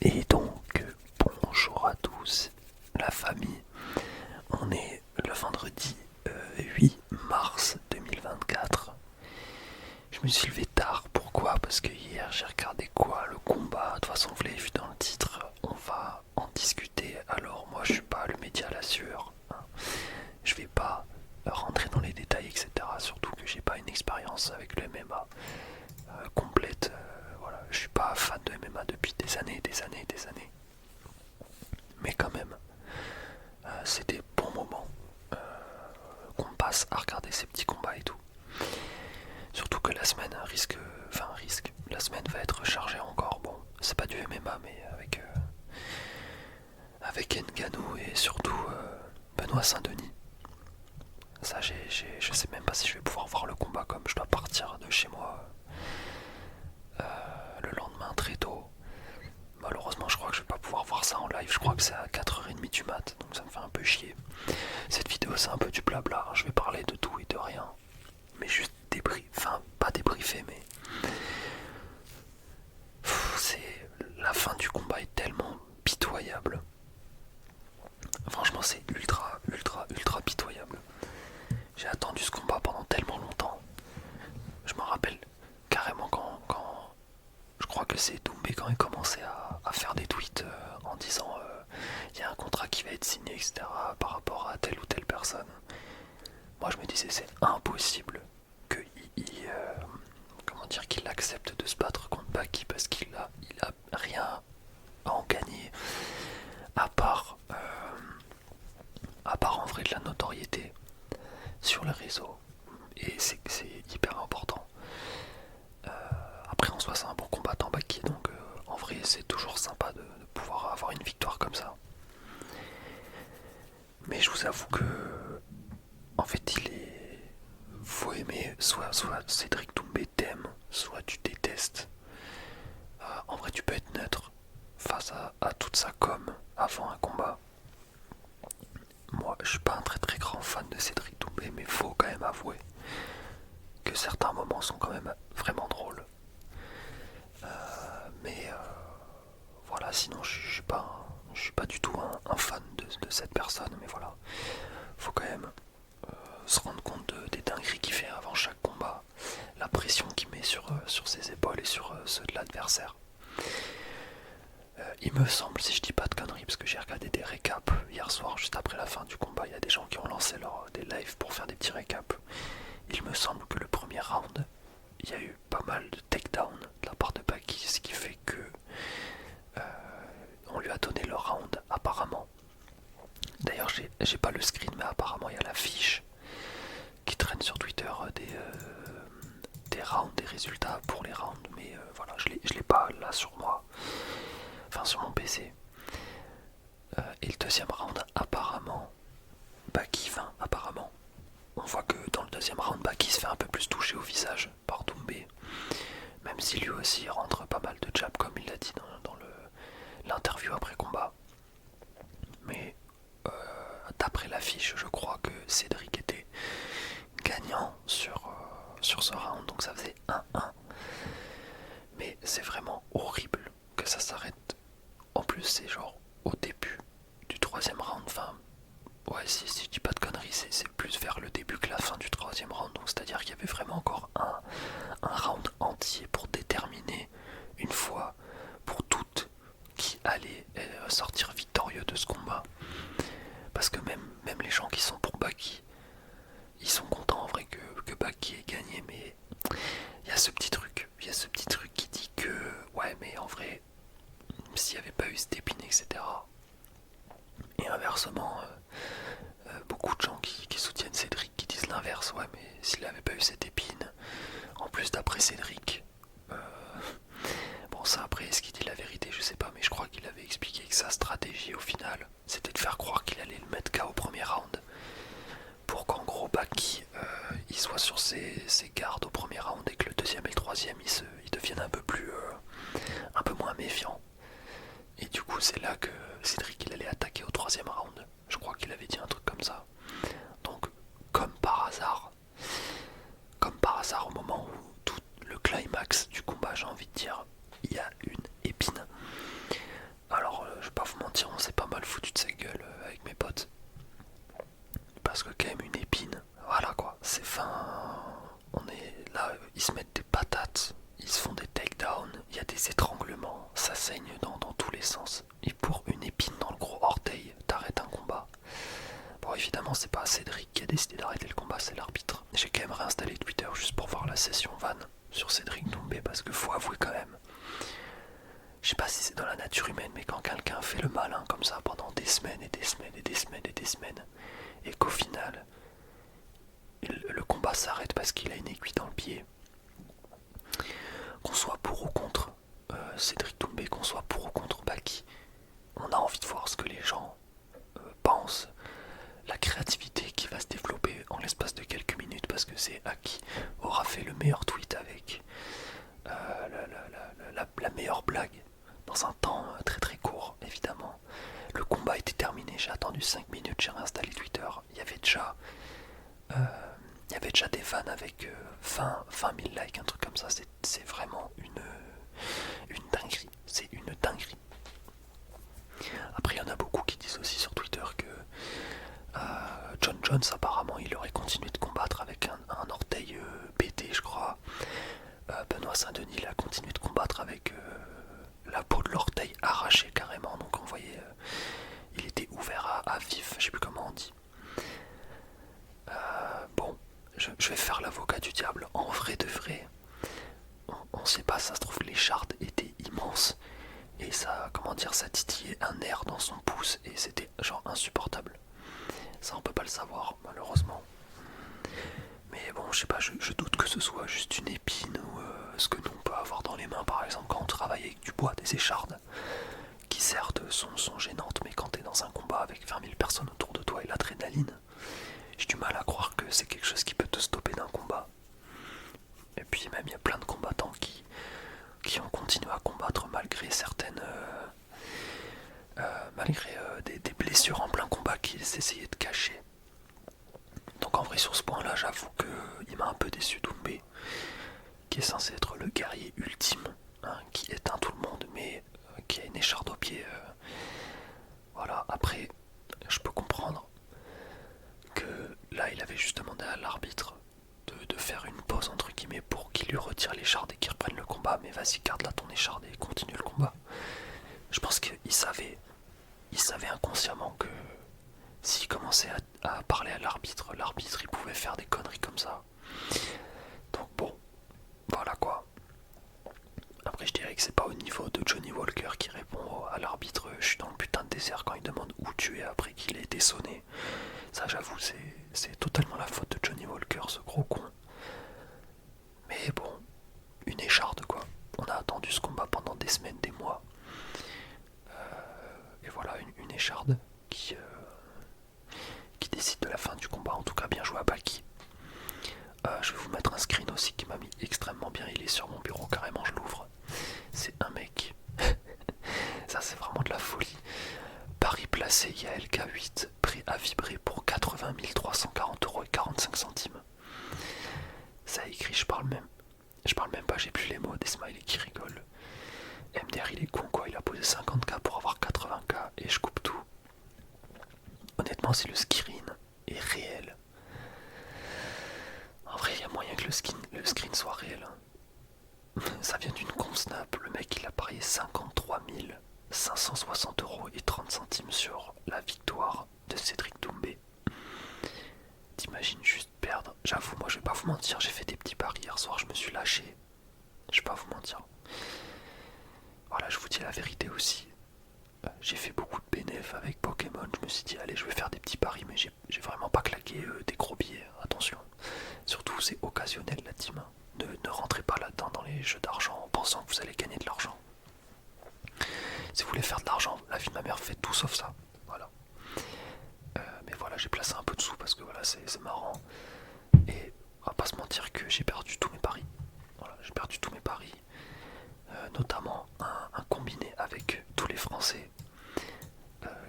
Et donc, bonjour à tous, la famille. On est le vendredi 8 mars 2024. Je me suis levé tard, pourquoi? Parce que hier j'ai regardé quoi? Le combat, de toute façon vous l'avez vu dans le titre, on va en discuter. Alors moi je suis pas le média à la sueur, hein. Je vais pas rentrer dans les détails, etc. Surtout que j'ai pas une expérience avec le MMA complète. Voilà, je suis pas fan de MMA depuis des années, des années, des années. Mais quand même, c'est des bons moments qu'on passe à regarder ces petits combats et tout. Surtout que la semaine la semaine va être chargée encore. Bon, c'est pas du MMA, mais avec Ngannou et surtout Benoît Saint-Denis. Ça, je sais même pas si je vais pouvoir voir le combat comme je dois partir de chez moi le lendemain très tôt. Malheureusement, je crois que je vais pas pouvoir voir ça en live. Je crois que c'est à 4h30 du mat, donc ça me fait un peu chier. Cette vidéo, c'est un peu du blabla. Je vais parler de tout et de rien, mais juste pas débriefer, mais c'est la fin du combat est tellement pitoyable. Franchement, c'est ultra, ultra, ultra pitoyable. J'ai attendu ce combat pendant tellement longtemps. Je me rappelle carrément quand je crois que c'est Doumbé quand il commençait à faire des tweets en disant il y a un contrat qui va être signé, etc. par rapport à telle ou telle personne. Moi je me disais c'est impossible qu'il accepte de se battre contre Baki parce qu'il a rien à en gagner à part en vrai de la notoriété sur les réseaux, et c'est hyper important. Après en soi c'est un bon combattant Baki, donc en vrai c'est toujours sympa de pouvoir avoir une victoire comme ça. Mais je vous avoue que en fait il est... faut aimer, soit Cédric Doumbé t'aime, soit tu détestes. En vrai tu peux être neutre face à toute sa com avant un combat. Moi je suis pas un très très grand fan de Cédric Doumbé, mais faut quand même avouer que certains moments sont quand même vraiment drôles. Mais voilà, sinon je suis pas du tout un fan de cette personne, mais voilà, faut quand même se rendre compte des dingueries qu'il fait avant chaque combat, la pression qu'il met sur ses épaules et sur ceux de l'adversaire. Il me semble, si je dis pas de conneries, parce que j'ai regardé des récaps hier soir, juste après la fin du combat, il y a des gens qui ont lancé des lives pour faire des petits récaps. Il me semble que le premier round, il y a eu pas mal de takedown de la part de Baki, ce qui fait que on lui a donné le round apparemment. D'ailleurs j'ai pas le screen, mais apparemment il y a la fiche qui traîne sur Twitter des rounds, des résultats pour les rounds, mais voilà, je l'ai pas là sur moi, enfin sur mon PC. Et le deuxième round, apparemment Baki apparemment on voit que dans le deuxième round Baki se fait un peu plus toucher au visage par Doumbé, même si lui aussi rentre pas mal de jabs comme il l'a dit dans l'interview après combat. Mais d'après l'affiche, je crois que Cédric était gagnant sur ce round, donc ça faisait 1-1. Mais c'est vraiment horrible que ça s'arrête. En plus c'est genre au début du troisième round, enfin ouais, si je dis pas de conneries, c'est plus vers le début que la fin du troisième round, donc c'est à dire qu'il y avait vraiment encore un round entier pour déterminer une fois pour toutes qui allait sortir victorieux de ce combat. Parce que même les gens qui sont pour Baki, ils sont contents en vrai que Baki ait gagné, mais il y a ce petit truc qui dit que ouais, mais en vrai, s'il n'y avait pas eu cette épine, etc. Et inversement, beaucoup de gens qui soutiennent Cédric qui disent l'inverse, ouais, mais s'il n'avait pas eu cette épine, en plus d'après Cédric, bon ça après, est-ce qu'il dit la vérité, je sais pas, mais je crois qu'il avait expliqué que sa stratégie au final, c'était de faire croire qu'il allait le mettre KO au premier round, pour qu'en gros Baki il soit sur ses gardes au premier round et que le deuxième et le troisième ils deviennent un peu moins méfiants. Et du coup c'est là que Cédric il allait attaquer au troisième round. Je crois qu'il avait dit un truc comme ça. Donc comme par hasard au moment où tout le climax du combat, j'ai envie de dire, il y a une épine. mentir, on s'est pas mal foutu de sa gueule avec mes potes. Parce que quand même une épine, voilà quoi, c'est fin. On est là, ils se mettent des patates, ils se font des takedowns, il y a des étranglements, ça saigne dans tous les sens. Et pour une épine dans le gros orteil, t'arrêtes un combat. Bon, évidemment, c'est pas Cédric qui a décidé d'arrêter le combat, c'est l'arbitre. J'ai quand même réinstallé Twitter juste pour voir la session van sur Cédric Doumbé, parce que faut avouer quand même. Je sais pas si c'est dans la nature humaine, mais quand quelqu'un fait le malin comme ça pendant des semaines et des semaines et des semaines et des semaines, et qu'au final, le combat s'arrête parce qu'il a une aiguille dans le pied, qu'on soit pour ou contre Cédric Doumbé, qu'on soit pour ou contre Baki, on a envie de voir ce que les gens pensent, la créativité qui va se développer en l'espace de quelques minutes, parce que c'est à qui aura fait le meilleur tweet avec la meilleure blague dans un temps très très court, évidemment. Le combat était terminé, j'ai attendu 5 minutes, j'ai réinstallé Twitter, il y avait déjà des fans avec 20 000 likes, un truc comme ça. C'est vraiment une dinguerie, c'est une dinguerie. Après, il y en a beaucoup qui disent aussi sur Twitter que John Jones, apparemment, il aurait continué de combattre avec un orteil pété, je crois. Benoît Saint-Denis, il a continué de combattre avec la peau de l'orteil arrachée carrément. Donc on voyait, il était ouvert à vif, je sais plus comment on dit. Bon, je vais faire l'avocat du diable. En vrai de vrai, on sait pas, ça se trouve, l'écharde était immense. Et ça, comment dire, ça titillait un nerf dans son pouce et c'était genre insupportable. Ça, on peut pas le savoir, malheureusement. Mais bon, je sais pas, je doute que ce soit juste une épine ou ce que nous on peut avoir dans les mains, par exemple, quand on travaille avec du bois, des échardes, qui certes sont gênantes, mais quand t'es dans un combat avec 20 000 personnes autour de toi et l'adrénaline, j'ai du mal à croire que c'est quelque chose qui peut te stopper d'un combat. Et puis même, il y a plein de combattants qui ont continué à combattre malgré certaines... malgré des blessures en plein combat qu'ils essayaient de cacher. Donc en vrai sur ce point là j'avoue qu'il m'a un peu déçu Doumbé, qui est censé être le guerrier ultime, hein, qui éteint tout le monde mais qui a une écharde au pied. Voilà, après je peux comprendre que là il avait juste demandé à l'arbitre de faire une pause entre guillemets pour qu'il lui retire l'écharde et qu'il reprenne le combat, mais vas-y garde là ton écharde et continue le combat. Je pense qu'il savait inconsciemment que s'il commençait à parler à l'arbitre il pouvait faire des conneries comme ça. Donc bon, voilà quoi. Après je dirais que c'est pas au niveau de Johnny Walker qui répond à l'arbitre je suis dans le putain de désert quand il demande où tu es après qu'il ait été sonné. Ça j'avoue c'est totalement la faute de Johnny Walker, ce gros con. Mais bon, une écharde quoi. On a attendu ce combat pendant des semaines, des mois. Et voilà, une écharde qui décide de la fin du combat. En tout cas, bien joué à Baki. Je vais vous mettre un screen aussi qui m'a mis extrêmement bien. Il est sur mon bureau, carrément, je l'ouvre. C'est un mec. Ça, c'est vraiment de la folie. Pari placé, il y a LK8, prêt à vibrer pour 80 340 € et 45 centimes. Ça écrit, je parle même pas, j'ai plus les mots, des smileys qui rigolent. MDR il est con quoi, il a posé 50k pour avoir 80k et je coupe tout. Honnêtement si le screen est réel, en vrai il y a moyen que le screen soit réel. Ça vient d'une conf-snap, le mec il a parié 53 560 € et 30 centimes sur la victoire de Cédric Doumbé. T'imagines juste perdre. J'avoue, moi je vais pas vous mentir, j'ai fait des petits paris hier soir, je me suis lâché. Je vais pas vous mentir. Voilà, je vous dis la vérité aussi. J'ai fait beaucoup de bénéf avec Pokémon. Je me suis dit, allez, je vais faire des petits paris, mais j'ai vraiment pas claqué des gros billets. Attention. Surtout, c'est occasionnel la team. Ne rentrez pas là-dedans dans les jeux d'argent en pensant que vous allez gagner de l'argent. Si vous voulez faire de l'argent, la vie de ma mère fait tout sauf ça. Voilà. Mais voilà, j'ai placé un peu de sous parce que voilà, c'est marrant. Et on va pas se mentir que j'ai perdu tous mes paris. Voilà, j'ai perdu tous mes paris. Notamment un combiné avec tous les Français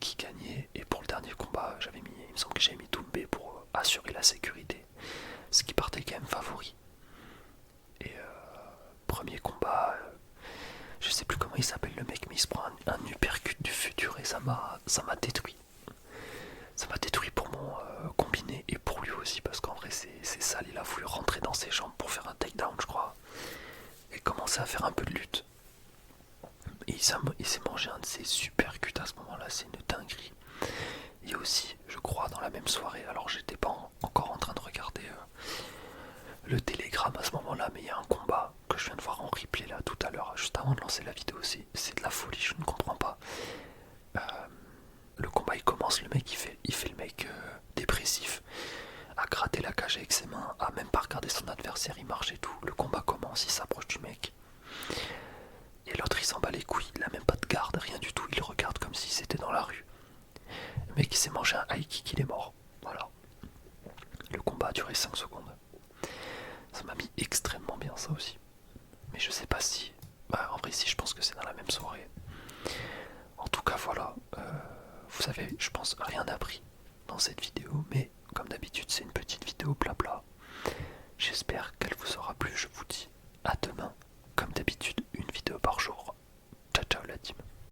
qui gagnaient. Et pour le dernier combat, il me semble que j'avais mis Doumbé pour assurer la sécurité. Ce qui partait quand même favori. Et premier combat, je sais plus comment il s'appelle le mec, mais il se prend un uppercut du futur et ça m'a détruit. Ça m'a détruit pour mon combiné et pour lui aussi, parce qu'en vrai c'est sale, il a voulu rentrer dans ses jambes pour faire un takedown je crois, et commencer à faire un peu de lutte. Et il s'est mangé un de ses super cuts à ce moment-là, c'est une dinguerie. Et aussi, je crois, dans la même soirée, alors j'étais pas encore en train de regarder le télégramme à ce moment-là, mais il y a un combat que je viens de voir en replay là tout à l'heure, juste avant de lancer la vidéo, c'est de la folie, je ne comprends pas. Le combat il commence, le mec il fait le mec dépressif, à gratter la cage avec ses mains, à même pas regarder son adversaire, il marche et tout. Le combat commence, il s'approche du mec. Et l'autre il s'en bat les couilles, il a même pas de garde, rien du tout, il le regarde comme si c'était dans la rue. Le mec il s'est mangé un high kick, il est mort. Voilà. Le combat a duré 5 secondes. Ça m'a mis extrêmement bien ça aussi. Mais je sais pas si... Bah, en vrai si, je pense que c'est dans la même soirée. En tout cas voilà. Vous avez, je pense, rien appris dans cette vidéo. Mais comme d'habitude c'est une petite vidéo blabla.